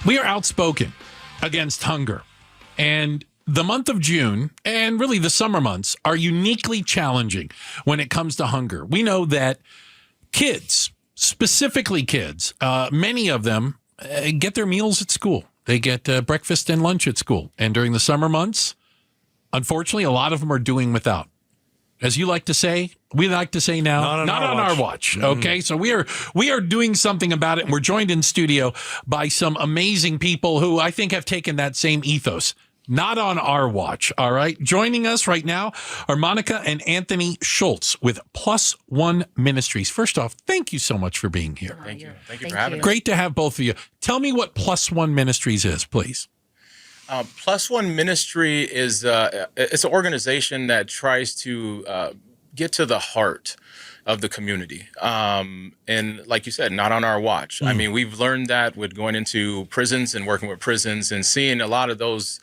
We are outspoken against hunger. And the month of June, and really the summer months, are uniquely challenging when it comes to hunger. We know that kids, specifically kids, many of them get their meals at school. They get breakfast and lunch at school. And during the summer months, unfortunately, a lot of them are doing without. As you like to say, we like to say now, not on our watch. Okay, so we are doing something about it. And we're joined in studio by some amazing people who I think have taken that same ethos. Not on our watch, all right? Joining us right now are Monica and Anthony Schultz with Plus One Ministries. First off, thank you so much for being here. Thank you. Thank you for having us. Great to have both of you. Tell me what Plus One Ministries is, please. Plus One Ministry is it's an organization that tries to get to the heart of the community. And like you said, not on our watch. I mean, we've learned that with going into prisons and working with prisons and seeing a lot of those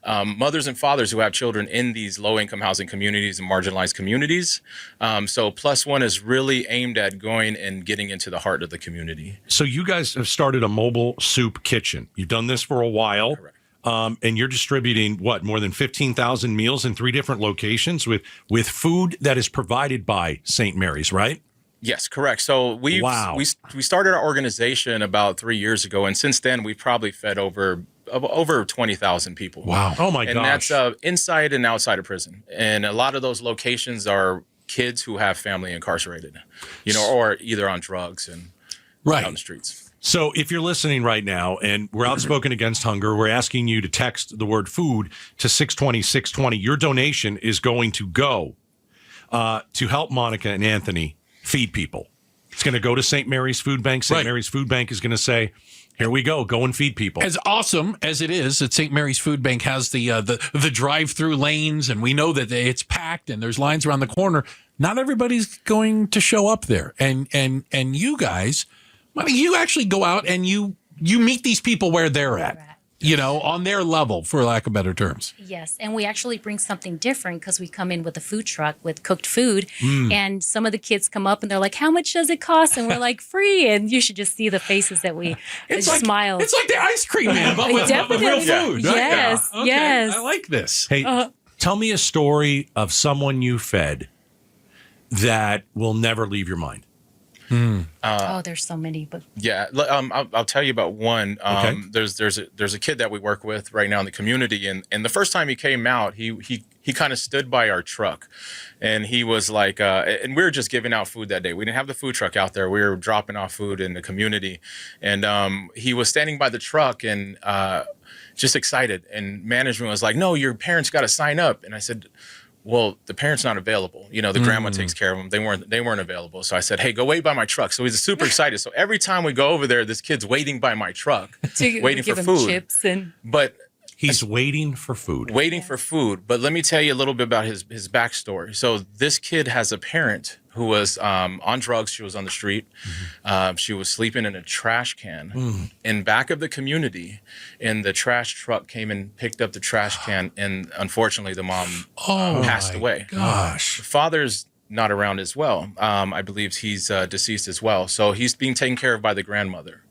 mothers and fathers who have children in these low-income housing communities and marginalized communities. So Plus One is really aimed at going and getting into the heart of the community. So you guys have started a mobile soup kitchen. You've done this for a while. Correct. And you're distributing, more than 15,000 meals in 3 different locations with food that is provided by St. Mary's, right? Yes, correct. So we started our organization about 3 years ago, and since then we've probably fed over 20,000 people. Wow! Oh my gosh! And that's inside and outside of prison, and a lot of those locations are kids who have family incarcerated, or either on drugs and out on the streets. So if you're listening right now and we're outspoken against hunger, we're asking you to text the word food to 620-620. Your donation is going to go to help Monica and Anthony feed people. It's going to go to St. Mary's Food Bank. St. Mary's Food Bank is going to say, here we go and feed people. As awesome as it is that St. Mary's Food Bank has the drive-through lanes, and we know that it's packed and there's lines around the corner, not everybody's going to show up there. And you guys, you actually go out and you meet these people where they're at. On their level, for lack of better terms. Yes, and we actually bring something different because we come in with a food truck with cooked food, and some of the kids come up and they're like, how much does it cost? And we're like, free, and you should just see the faces that we smile. It's like the ice cream man, but with real food. Right? Yes, Okay. yes. I like this. Hey, tell me a story of someone you fed that will never leave your mind. There's so many, but yeah, I'll tell you about one. Okay. There's a kid that we work with right now in the community, and the first time he came out, he kind of stood by our truck, and he was like, and we were just giving out food that day. We didn't have the food truck out there. We were dropping off food in the community, and he was standing by the truck and just excited. And management was like, "No, your parents got to sign up." And I said, well, the parent's not available. The grandma takes care of them. They weren't available. So I said, hey, go wait by my truck. So he's super excited. So every time we go over there, this kid's waiting by my truck, waiting for food. Chips but he's waiting for food. For food. But let me tell you a little bit about his backstory. So this kid has a parent who was on drugs. She was on the street. She was sleeping in a trash can in back of the community, and the trash truck came and picked up the trash can, and unfortunately the mom passed away. Gosh. The father's not around as well. I believe he's deceased as well. So he's being taken care of by the grandmother.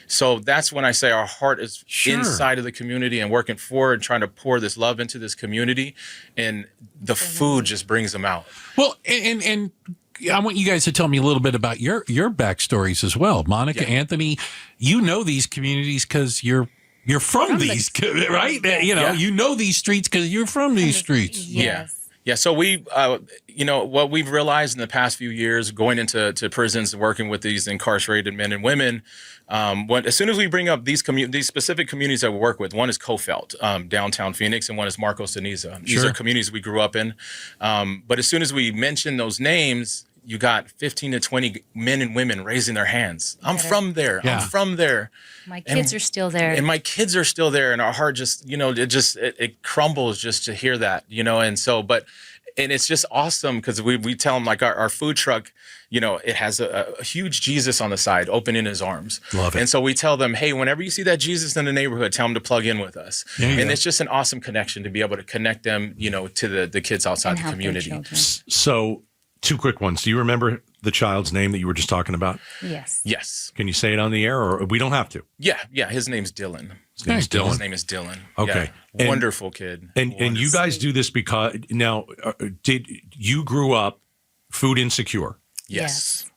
So that's when I say our heart is inside of the community and working forward and trying to pour this love into this community, and the food just brings them out. Well, and I want you guys to tell me a little bit about your backstories as well. Monica, Anthony, you know these communities because you're from these, right? You know these streets because you're from these streets. Yes. Yeah, so we, what we've realized in the past few years, going into prisons and working with these incarcerated men and women, as soon as we bring up these specific communities that we work with, one is Kofelt, downtown Phoenix, and one is Marcos Ceniza. These are communities we grew up in. But as soon as we mention those names, you got 15 to 20 men and women raising their hands. I'm from there. Yeah. I'm from there. My kids are still there. And my kids are still there. And our heart just, it crumbles just to hear that, and so, and it's just awesome because we tell them, like, our food truck, it has a huge Jesus on the side, opening his arms. Love it. And so we tell them, hey, whenever you see that Jesus in the neighborhood, tell them to plug in with us. And it's just an awesome connection to be able to connect them, to the kids outside the community. So 2 quick ones. Do you remember the child's name that you were just talking about? Yes. Yes. Can you say it on the air, or we don't have to? Yeah. His name's Dylan. His name's Dylan. His name is Dylan. Okay. Yeah. Wonderful kid. And you guys do this because now, did you grew up food insecure? Yes.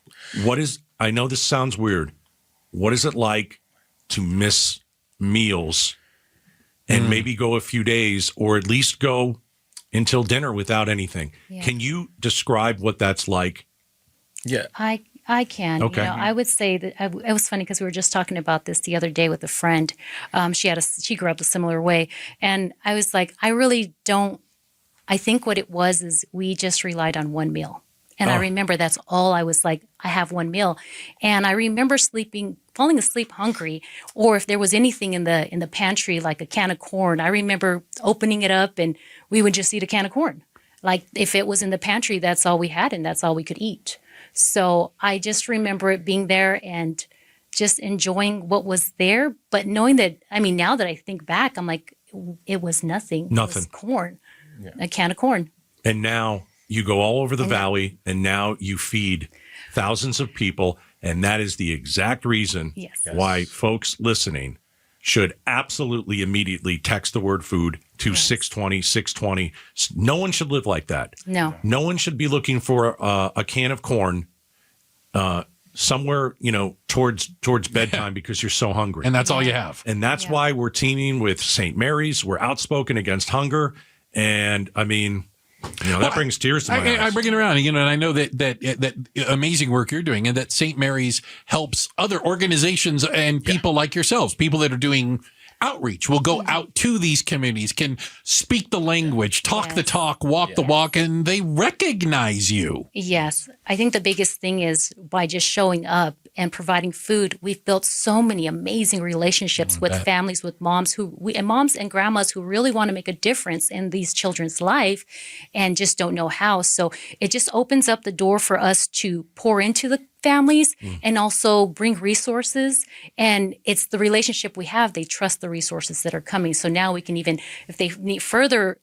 I know this sounds weird. What is it like to miss meals and maybe go a few days or at least go until dinner without anything? Yeah. Can you describe what that's like? Yeah. I can. Okay. I would say that it was funny because we were just talking about this the other day with a friend. She grew up a similar way, and I was like, I really don't. I think what it was is we just relied on one meal, and I remember that's all I was like. I have one meal, and I remember falling asleep hungry, or if there was anything in the pantry like a can of corn, I remember opening it up and we would just eat a can of corn. Like if it was in the pantry, that's all we had, and that's all we could eat. So I just remember it being there and just enjoying what was there, but knowing that, now that I think back, I'm like, it was nothing. Nothing. It was corn, a can of corn. And now you go all over the valley, and now you feed thousands of people, and that is the exact reason why folks listening should absolutely immediately text the word food to 620. No one should live like that. No. No one should be looking for a can of corn somewhere, towards bedtime because you're so hungry. And that's all you have. And that's why we're teaming with St. Mary's. We're outspoken against hunger. And that brings tears to my eyes. I bring it around, and I know that amazing work you're doing, and that St. Mary's helps other organizations and people like yourselves, people that are doing outreach, will go out to these communities, can speak the language, talk the talk, walk the walk, and they recognize you. Yes. I think the biggest thing is by just showing up and providing food, we've built so many amazing relationships with families, with moms moms and grandmas who really want to make a difference in these children's life and just don't know how. So it just opens up the door for us to pour into the families and also bring resources. And it's the relationship we have. They trust the resources that are coming. So now we can even, if they need further,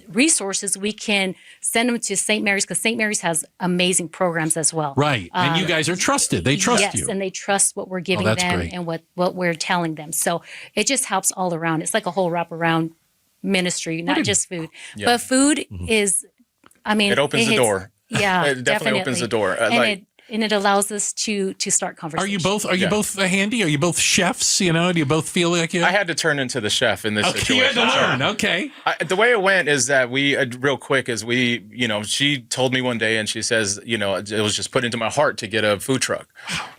resources, we can send them to St. Mary's, because St. Mary's has amazing programs as well. Right. And you guys are trusted. They trust you. Yes, and they trust what we're giving them great. and what we're telling them. So it just helps all around. It's like a whole wraparound ministry, not just food. Yeah. But food is, it opens the door. Yeah, it definitely opens the door. And it allows us to start conversations. Are you both handy? Are you both chefs? Do you both feel like you? I had to turn into the chef in this situation. You had to learn. Okay. The way it went is that real quick, she told me one day, and she says, it was just put into my heart to get a food truck.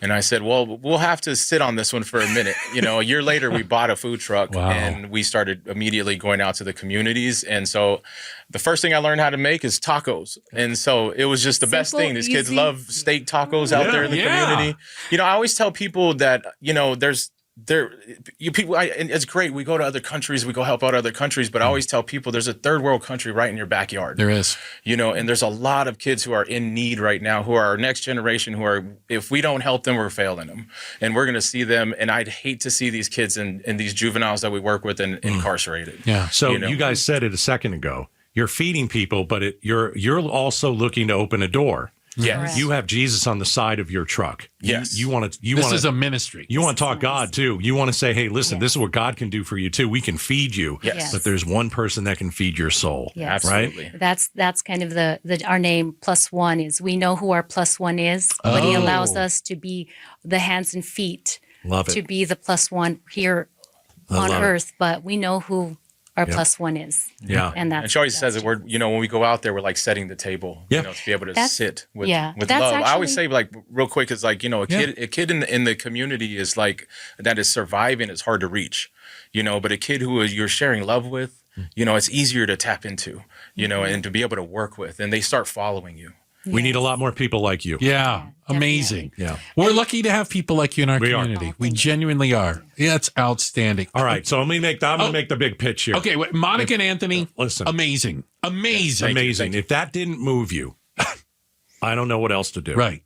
And I said, well, we'll have to sit on this one for a minute. A year later, we bought a food truck. Wow. And we started immediately going out to the communities. And so the first thing I learned how to make is tacos. And so it was just the best thing. These kids love steak tacos out there in the community. I always tell people that, it's great. We go to other countries, we go help out other countries, but I always tell people there's a third world country right in your backyard. There is. And there's a lot of kids who are in need right now, who are our next generation, who are, if we don't help them, we're failing them. And we're going to see them. And I'd hate to see these kids and these juveniles that we work with incarcerated. Yeah. So you guys said it a second ago. You're feeding people, but you're also looking to open a door. Yes. You have Jesus on the side of your truck. Yes. This is a ministry. You want to talk God too. You want to say, hey, listen, this is what God can do for you too. We can feed you. Yes. But there's one person that can feed your soul. Yes. Absolutely. Right? That's kind of our name, Plus One, is we know who our Plus One is, but he allows us to be the hands and feet. Love it. To be the Plus One here on earth, but we know who our Plus One is. Yeah. And she always says that when we go out there, we're like setting the table, to be able to sit with love. I always say, like, real quick, is like, a kid in the community is like, that is surviving, is hard to reach, but a kid who you're sharing love with, it's easier to tap into, and to be able to work with, and they start following you. We need a lot more people like you. Yeah. Amazing. Yeah. We're lucky to have people like you in our community. We genuinely are. Yeah, it's outstanding. All right. So I'm going to make the big pitch here. Okay. Monica and Anthony. Listen. Amazing. Amazing. Amazing. If that didn't move you, I don't know what else to do. Right.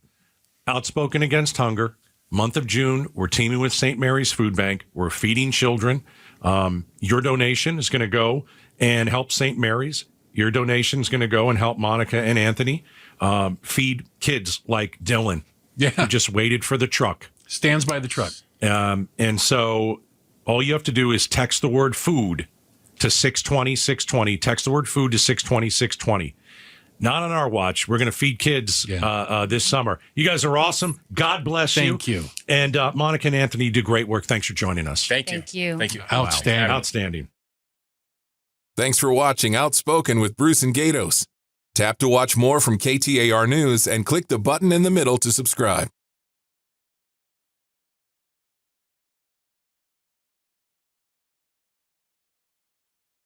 Outspoken against hunger. Month of June, we're teaming with St. Mary's Food Bank. We're feeding children. Your donation is going to go and help St. Mary's. Your donation is going to go and help Monica and Anthony. feed kids like Dylan, Yeah. who just waited for the truck. Stands by the truck. And so all you have to do is text the word food to 620. Text the word food to 620. Not on our watch. We're going to feed kids this summer. You guys are awesome. God bless you. Thank you. And Monica and Anthony do great work. Thanks for joining us. Thank you. Thank you. Outstanding. Wow. Outstanding. Thanks for watching Outspoken with Bruce and Gatos. Tap to watch more from KTAR News and click the button in the middle to subscribe.